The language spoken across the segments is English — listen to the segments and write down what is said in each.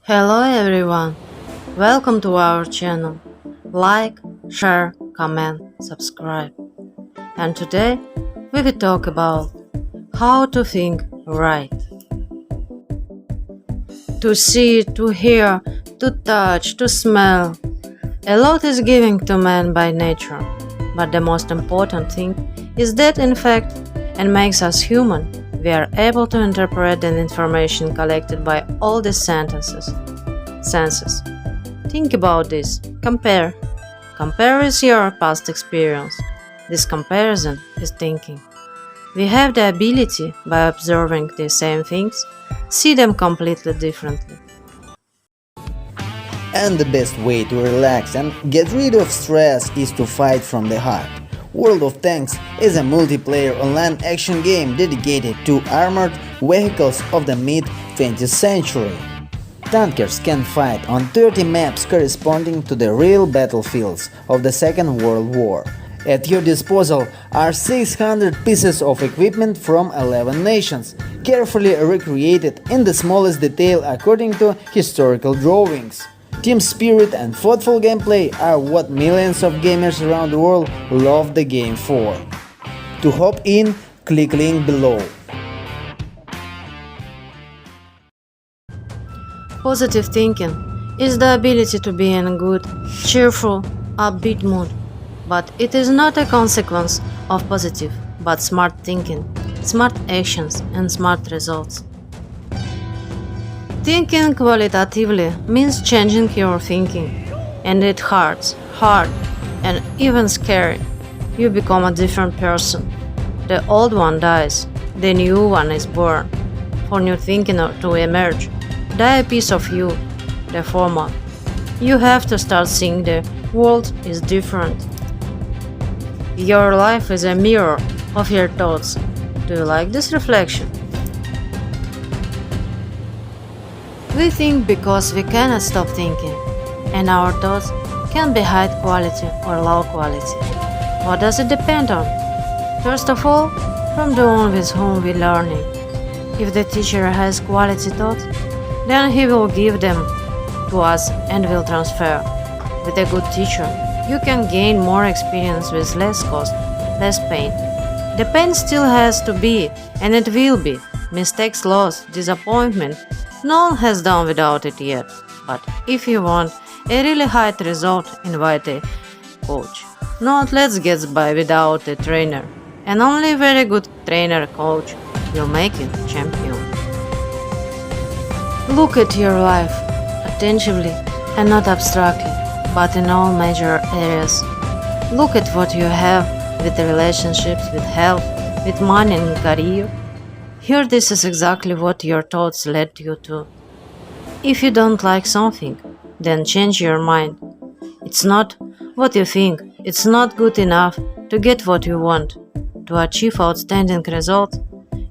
Hello everyone, welcome to our channel. Like, share, comment, subscribe. And today we will talk about how to think right. To see, to hear, to touch, to smell. A lot is given to man by nature, but the most important thing is that in fact, and makes us human, we are able to interpret the information collected by all the senses. Think about this. Compare. Compare with your past experience. This comparison is thinking. We have the ability, by observing the same things, see them completely differently. And the best way to relax and get rid of stress is to fight from the heart. World of Tanks is a multiplayer online action game dedicated to armored vehicles of the mid-20th century. Tankers can fight on 30 maps corresponding to the real battlefields of the Second World War. At your disposal are 600 pieces of equipment from 11 nations, carefully recreated in the smallest detail according to historical drawings. Team spirit and thoughtful gameplay are what millions of gamers around the world love the game for. To hop in, click link below. Positive thinking is the ability to be in a good, cheerful, upbeat mood. But it is not a consequence of positive, but smart thinking, smart actions and smart results. Thinking qualitatively means changing your thinking, and it hurts, hard, and even scary. You become a different person. The old one dies, the new one is born. For new thinking to emerge, die a piece of you, the former. You have to start seeing the world is different. Your life is a mirror of your thoughts. Do you like this reflection? We think because we cannot stop thinking, and our thoughts can be high quality or low quality. What does it depend on? First of all, from the one with whom we learning. If the teacher has quality thoughts, then he will give them to us and will transfer. With a good teacher, you can gain more experience with less cost, less pain. The pain still has to be, and it will be. Mistakes, loss, disappointment, no one has done without it yet. But if you want a really high result, invite a coach. No athlete gets by without a trainer, and only a very good trainer coach will make you champion. Look at your life attentively and not abstractly, but in all major areas. Look at what you have with the relationships, with health, with money and career. Here this is exactly what your thoughts led you to. If you don't like something, then change your mind. It's not what you think, it's not good enough to get what you want. To achieve outstanding results,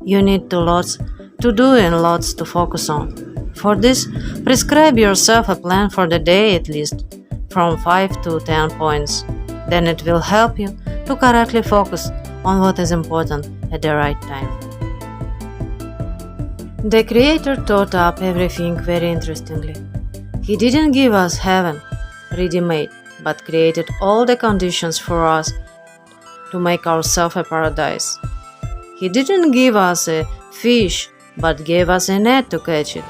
you need lots to do and lots to focus on. For this, prescribe yourself a plan for the day at least, from 5 to 10 points. Then it will help you to correctly focus on what is important at the right time. The Creator thought up everything very interestingly. He didn't give us heaven, ready-made, but created all the conditions for us to make ourselves a paradise. He didn't give us a fish, but gave us a net to catch it.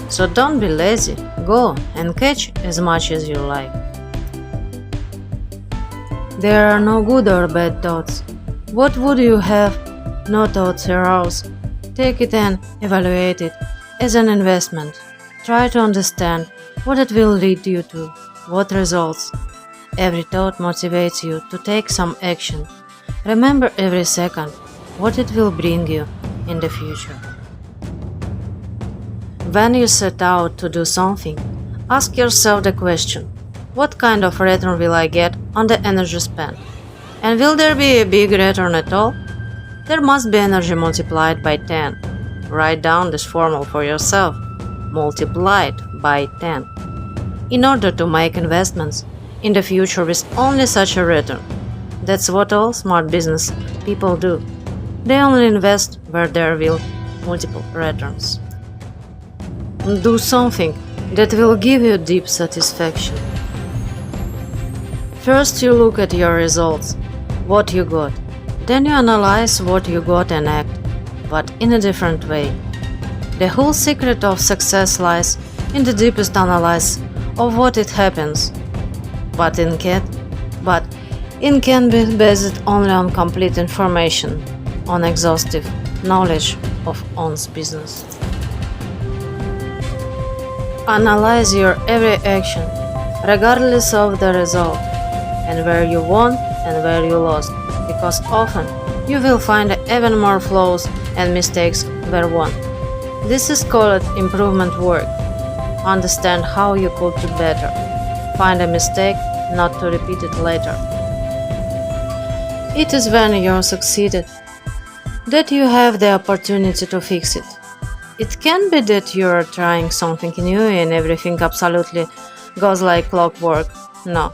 So don't be lazy, go and catch as much as you like. There are no good or bad thoughts. What would you have? No thoughts arouse. Take it and evaluate it as an investment. Try to understand what it will lead you to, what results. Every thought motivates you to take some action. Remember every second what it will bring you in the future. When you set out to do something, ask yourself the question, what kind of return will I get on the energy spent? And will there be a big return at all? There must be energy multiplied by 10. Write down this formula for yourself, multiplied by 10. In order to make investments in the future with only such a return. That's what all smart business people do. They only invest where there will multiple returns. Do something that will give you deep satisfaction. First, you look at your results, what you got. Then you analyze what you got and act, but in a different way. The whole secret of success lies in the deepest analysis of what it happens. But it can be based only on complete information, on exhaustive knowledge of one's business. Analyze your every action, regardless of the result, and where you won and where you lost, because often you will find even more flaws and mistakes where won. This is called improvement work. Understand how you could do better. Find a mistake, not to repeat it later. It is when you succeeded that you have the opportunity to fix it. It can be that you are trying something new and everything absolutely goes like clockwork. No.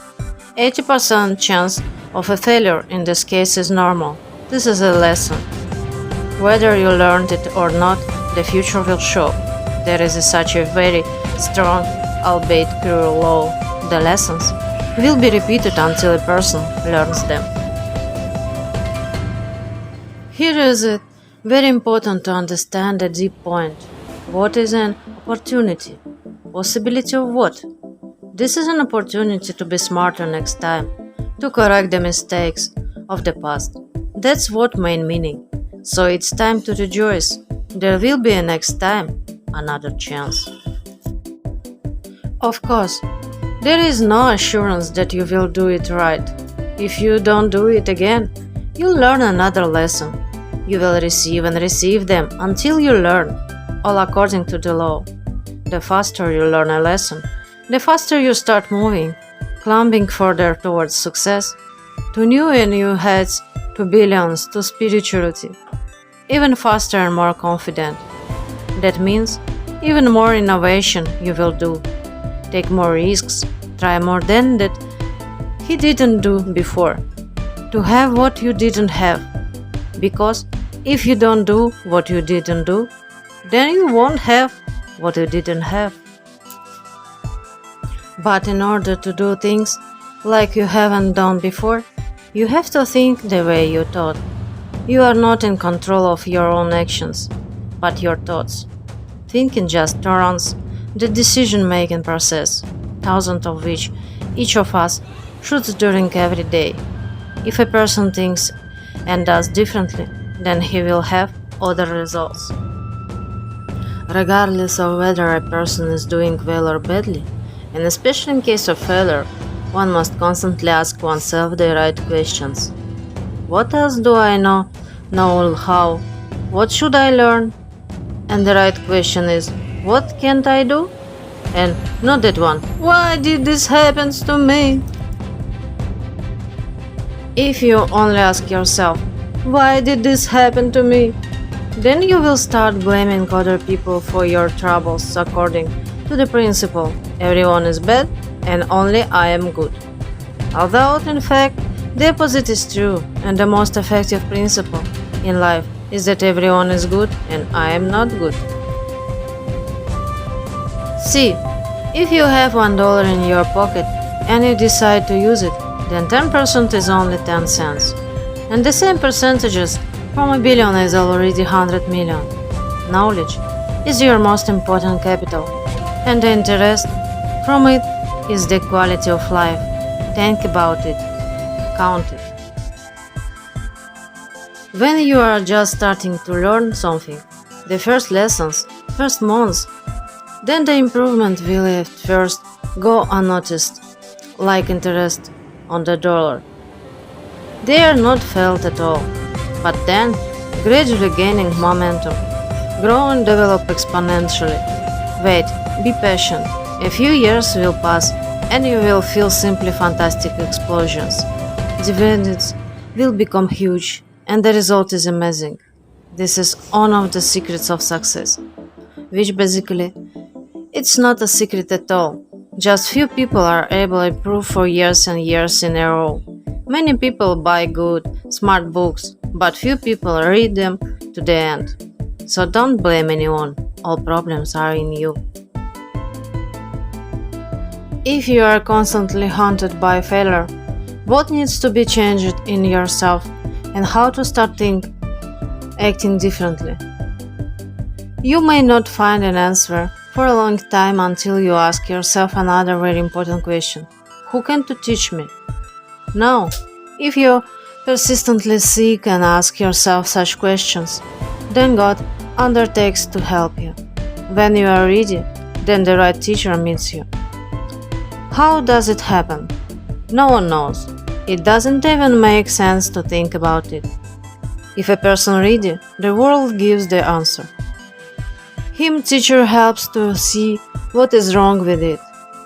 80% chance of a failure in this case is normal. This is a lesson. Whether you learned it or not, the future will show. There is such a very strong, albeit cruel law. The lessons will be repeated until a person learns them. Here is it very important to understand a deep point. What is an opportunity? Possibility of what? This is an opportunity to be smarter next time, to correct the mistakes of the past. That's what main meaning. So it's time to rejoice. There will be a next time, another chance. Of course, there is no assurance that you will do it right. If you don't do it again, you'll learn another lesson. You will receive and receive them until you learn, all according to the law. The faster you learn a lesson, the faster you start moving, climbing further towards success, to new and new heights, to billions, to spirituality. Even faster and more confident. That means even more innovation you will do. Take more risks, try more than that he didn't do before. To have what you didn't have. Because if you don't do what you didn't do, then you won't have what you didn't have. But in order to do things like you haven't done before, you have to think the way you thought. You are not in control of your own actions, but your thoughts. Thinking just turns the decision-making process, thousands of which each of us shoots during every day. If a person thinks and does differently, then he will have other results. Regardless of whether a person is doing well or badly, and especially in case of failure, one must constantly ask oneself the right questions. What else do I know? Know how? What should I learn? And the right question is, what can't I do? And not that one, why did this happen to me? If you only ask yourself, why did this happen to me? Then you will start blaming other people for your troubles according to the principle, everyone is bad and only I am good. Although in fact, the opposite is true, and the most effective principle in life is that everyone is good and I am not good. See, if you have $1 in your pocket and you decide to use it, then 10% is only 10 cents. And the same percentages from a billion is already 100 million. Knowledge is your most important capital, and the interest from it is the quality of life. Think about it. Count it. When you are just starting to learn something, the first lessons, first months, then the improvement will at first go unnoticed, like interest on the dollar. They are not felt at all, but then, gradually gaining momentum, grow and develop exponentially. Wait, be patient. A few years will pass and you will feel simply fantastic explosions. Dividends will become huge and the result is amazing. This is one of the secrets of success, which basically, it's not a secret at all. Just few people are able to improve for years and years in a row. Many people buy good, smart books, but few people read them to the end. So don't blame anyone. All problems are in you. If you are constantly haunted by failure, what needs to be changed in yourself and how to start acting differently? You may not find an answer for a long time until you ask yourself another very important question. Who can to teach me? Now, if you persistently seek and ask yourself such questions, then God undertakes to help you. When you are ready, then the right teacher meets you. How does it happen? No one knows. It doesn't even make sense to think about it. If a person ready, the world gives the answer. Him teacher helps to see what is wrong with it.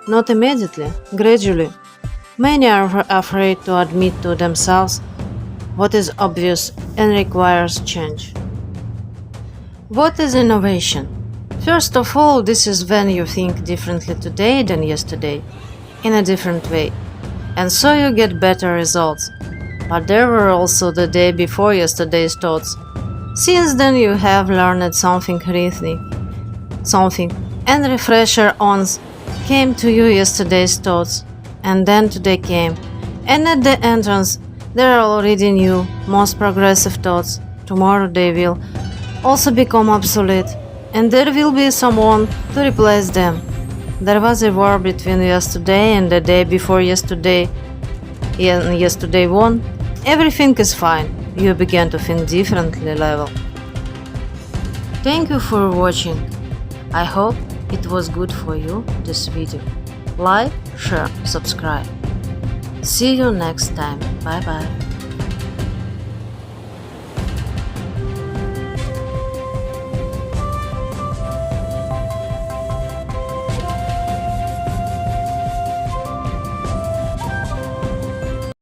Not immediately, gradually. Many are afraid to admit to themselves what is obvious and requires change. What is innovation? First of all, this is when you think differently today than yesterday, in a different way, and so you get better results. But there were also the day before yesterday's thoughts. Since then you have learned something and refresher ons came to you yesterday's thoughts, and then today came, and at the entrance there are already new, most progressive thoughts. Tomorrow they will also become obsolete, and there will be someone to replace them. There was a war between yesterday and the day before yesterday, and yesterday won. Everything is fine. You began to think differently level. Thank you for watching. I hope it was good for you, this video. Like, share, subscribe. See you next time. Bye bye.